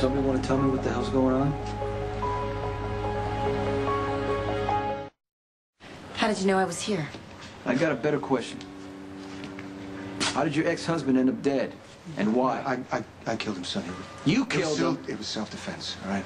Somebody want to tell me what the hell's going on? How did you know I was here? I got a better question. How did your ex-husband end up dead? And why? I killed him, Sonny. You killed him? It was self-defense, all right?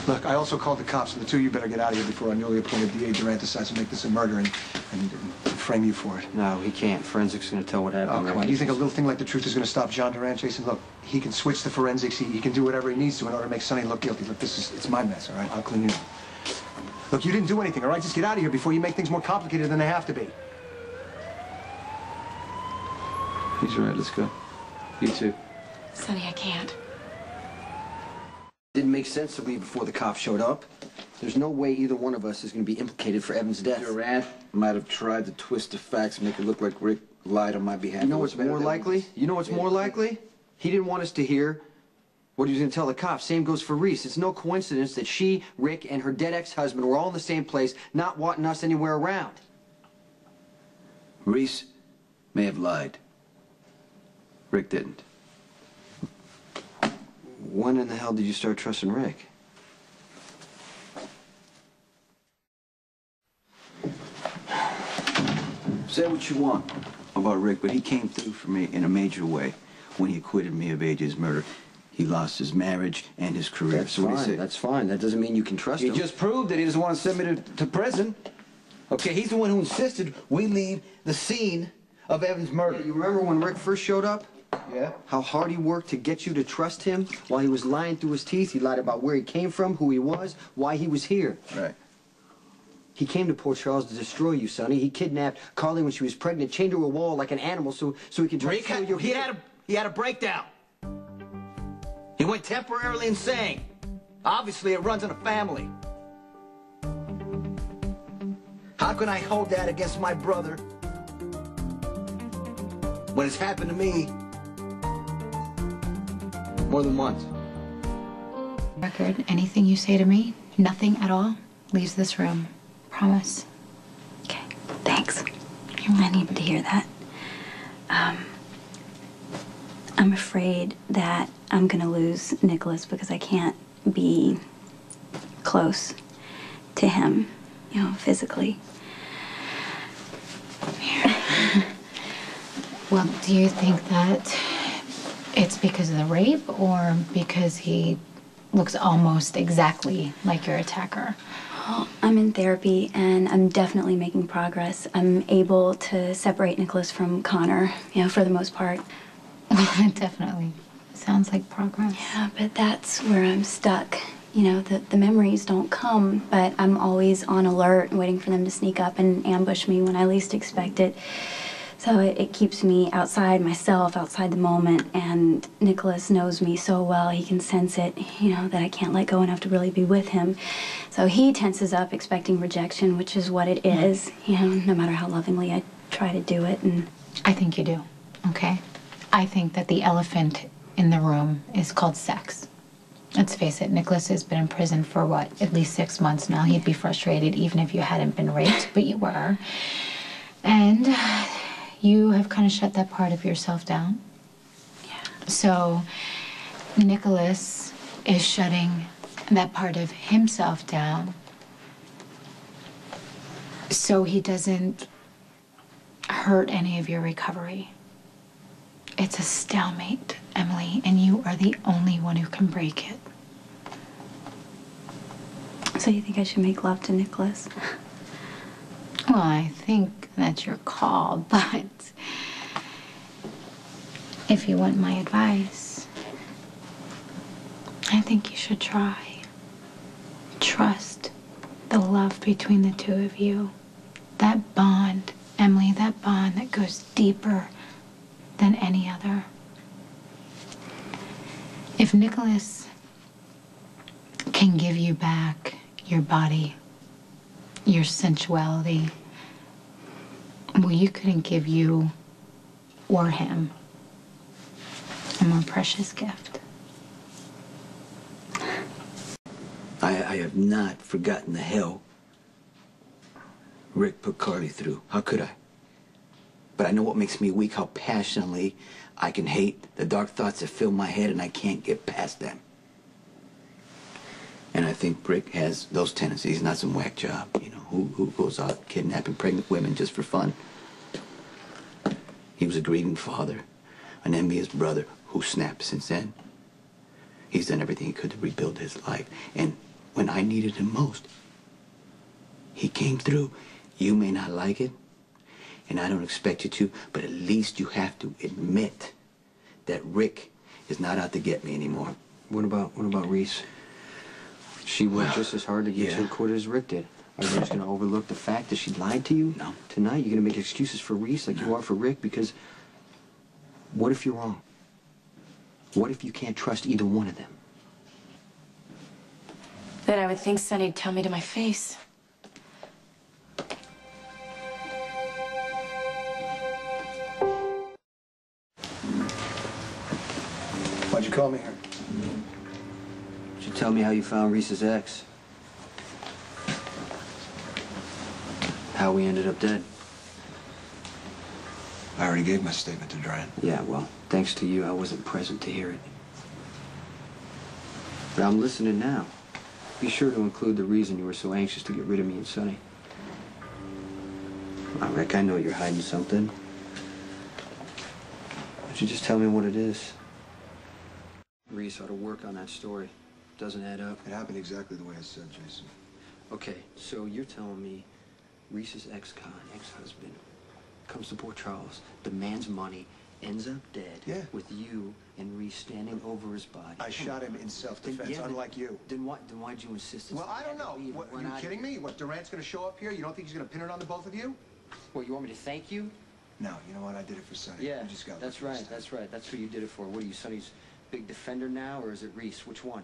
Look, I also called the cops, and the two of you better get out of here before our newly appointed DA Durant decides to make this a murder and frame you for it. No, he can't. Forensics going to tell what happened. Oh, come on. Do you think a little thing like the truth is going to stop John Durant, Jason? Look, he can switch the forensics. He can do whatever he needs to in order to make Sonny look guilty. Look, it's my mess, all right? I'll clean it up. Look, you didn't do anything, all right? Just get out of here before you make things more complicated than they have to be. He's right. Let's go. You too. Sonny, I can't. Didn't make sense to leave before the cops showed up. There's no way either one of us is going to be implicated for Evan's death. Durant might have tried to twist the facts, make it look like Rick lied on my behalf. You know what's more likely? You know what's more likely? He didn't want us to hear what he was going to tell the cops. Same goes for Reese. It's no coincidence that she, Rick, and her dead ex-husband were all in the same place, not wanting us anywhere around. Reese may have lied. Rick didn't. When in the hell did you start trusting Rick? Say what you want about Rick, but he came through for me in a major way when he acquitted me of AJ's murder. He lost his marriage and his career. That's fine. That's fine. That doesn't mean you can trust him. He just proved that he doesn't want to send me to prison. Okay, he's the one who insisted we leave the scene of Evan's murder. Yeah, you remember when Rick first showed up? Yeah. How hard he worked to get you to trust him while he was lying through his teeth. He lied about where he came from, who he was, why he was here. Right. He came to Port Charles to destroy you, Sonny. He kidnapped Carly when she was pregnant, chained her to a wall like an animal so he could Rick steal your... he had a breakdown. He went temporarily insane. Obviously, it runs in a family. How can I hold that against my brother when it's happened to me more than once? Record, anything you say to me, nothing at all, leaves this room. Promise. Okay, thanks. I needed to hear that. I'm afraid that I'm gonna lose Nicholas because I can't be close to him, you know, physically. Well, do you think that it's because of the rape or because he looks almost exactly like your attacker? Well, I'm in therapy and I'm definitely making progress. I'm able to separate Nicholas from Connor, you know, for the most part. Well, definitely sounds like progress. Yeah, but that's where I'm stuck. You know, the memories don't come, but I'm always on alert, waiting for them to sneak up and ambush me when I least expect it. So it keeps me outside myself, outside the moment, and Nicholas knows me so well, he can sense it, you know, that I can't let go enough to really be with him. So he tenses up expecting rejection, which is what it is, you know, no matter how lovingly I try to do it. And I think you do, okay? I think that the elephant in the room is called sex. Let's face it, Nicholas has been in prison for what, at least 6 months now. He'd be frustrated even if you hadn't been raped, but you were. And you have kind of shut that part of yourself down. yeah. So Nicholas is shutting that part of himself down so he doesn't hurt any of your recovery. It's a stalemate, Emily, and you are the only one who can break it. So you think I should make love to Nicholas? Well, I think that's your call, but if you want my advice, I think you should try. Trust the love between the two of you. That bond, Emily, that bond that goes deeper than any other. If Nicholas can give you back your body, your sensuality, well, you couldn't give you or him a more precious gift. I have not forgotten the hell Rick put Carly through. How could I? But I know what makes me weak, how passionately I can hate the dark thoughts that fill my head and I can't get past them. And I think Brick has those tendencies, not some whack job, you know, who goes out kidnapping pregnant women just for fun. He was a grieving father, an envious brother who snapped since then. He's done everything he could to rebuild his life. And when I needed him most, he came through. You may not like it, and I don't expect you to, but at least you have to admit that Rick is not out to get me anymore. What about Reese? She worked just as hard to get you acquitted as Rick did. Are you just going to overlook the fact that she lied to you? No. Tonight, you're going to make excuses for Reese like you are for Rick, because what if you're wrong? What if you can't trust either one of them? Then I would think Sonny'd tell me to my face. Why'd you call me here? Should tell me how you found Reese's ex. How we ended up dead. I already gave my statement to Durant. Yeah, well, thanks to you, I wasn't present to hear it. But I'm listening now. Be sure to include the reason you were so anxious to get rid of me and Sonny. Well, Rick, I know you're hiding something. Why don't you just tell me what it is? Reese ought to work on that story. Doesn't add up. It happened exactly the way I said, Jason. Okay, so you're telling me Reese's ex-husband, comes to Port Charles, demands money, ends up dead, with you and Reese standing over his body. I shot him in self-defense, unlike you. Then why'd you insist? Well, I don't know. What, are you kidding me? What, Durant's going to show up here? You don't think he's going to pin it on the both of you? Well, you want me to thank you? No, you know what? I did it for Sonny. Yeah, You just got that's right, that's right. That's who you did it for. What are you, Sonny's big defender now, or is it Reese? Which one?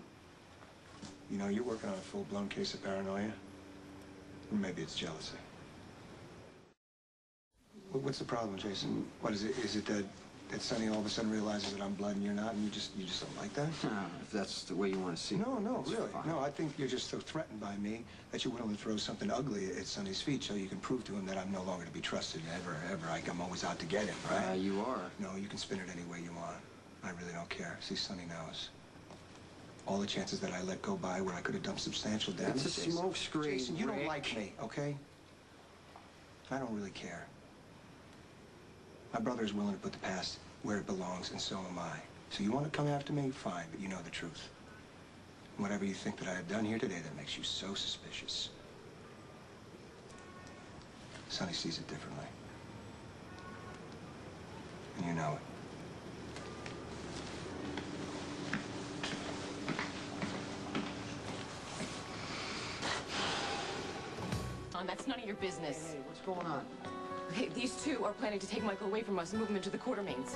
You know, you're working on a full-blown case of paranoia. Or maybe it's jealousy. What's the problem, Jason? What is it? Is it that Sonny all of a sudden realizes that I'm blood and you're not, and you just don't like that? If that's the way you want to see it. No, really. Fine. No, I think you're just so threatened by me that you're willing to throw something ugly at Sonny's feet so you can prove to him that I'm no longer to be trusted ever. Like I'm always out to get him, right? You are. No, you can spin it any way you want. I really don't care. See, Sonny knows. All the chances that I let go by where I could have done substantial damage. It's a smoke screen, Jason, you don't Rick. like me, okay? I don't really care. My brother is willing to put the past where it belongs, and so am I. So you want to come after me? Fine, but you know the truth. Whatever you think that I have done here today that makes you so suspicious. Sonny sees it differently. And you know it. That's none of your business. Hey, what's going on? Hey, these two are planning to take Michael away from us and move him into the Quartermains.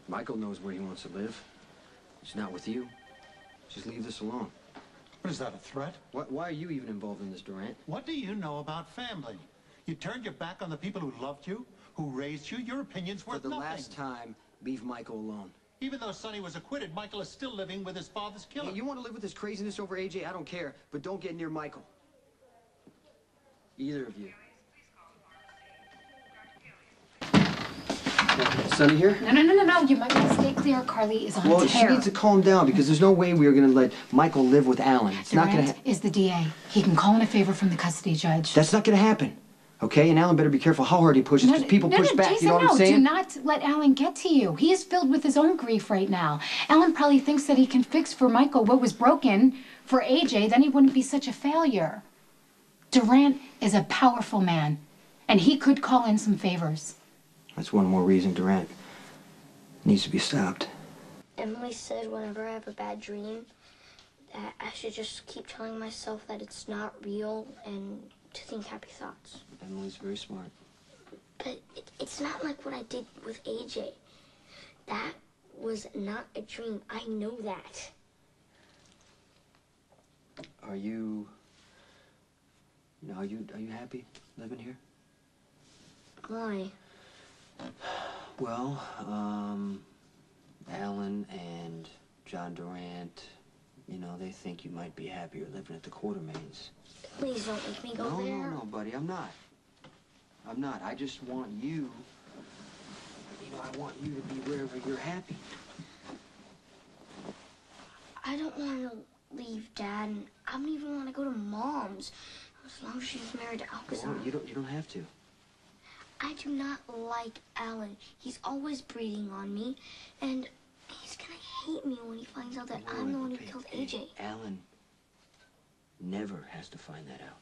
Michael knows where he wants to live. He's not with you. Just leave this alone. What is that, a threat? Why are you even involved in this, Durant? What do you know about family? You turned your back on the people who loved you, who raised you. Your opinion's worth For the nothing. last time, leave Michael alone. Even though Sonny was acquitted, Michael is still living with his father's killer. Hey, you want to live with this craziness over AJ? I don't care, but don't get near Michael. Either of you. Sonny here? No. You might want to stay clear. Carly is on Well, tear. she needs to calm down because there's no way we are going to let Michael live with Alan. It's not going to Durant is the DA. He can call in a favor from the custody judge. That's not going to happen. Okay? And Alan better be careful how hard he pushes because people push back. Jason, you know what I'm saying? Do not let Alan get to you. He is filled with his own grief right now. Alan probably thinks that he can fix for Michael what was broken for AJ, then he wouldn't be such a failure. Durant is a powerful man, and he could call in some favors. That's one more reason Durant needs to be stopped. Emily said whenever I have a bad dream that I should just keep telling myself that it's not real and to think happy thoughts. Emily's very smart. But it's not like what I did with AJ. That was not a dream. I know that. Are you happy living here? Why? Well, Alan and John Durant, You know, they think you might be happier living at the Quartermains. Please don't make me go No, there. no, no, buddy, I'm not. I'm not. I just want you, I want you to be wherever you're happy. I don't want to leave Dad, and I don't even want to go to Mom's. As long as she's married to Alcazar. Well, you don't have to. I do not like Alan. He's always breeding on me, and he's gonna hate me when he finds out that I'm the one who killed AJ. Alan never has to find that out.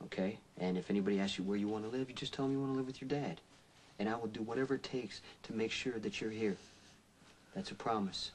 Okay? And if anybody asks you where you want to live, you just tell them you want to live with your dad. And I will do whatever it takes to make sure that you're here. That's a promise.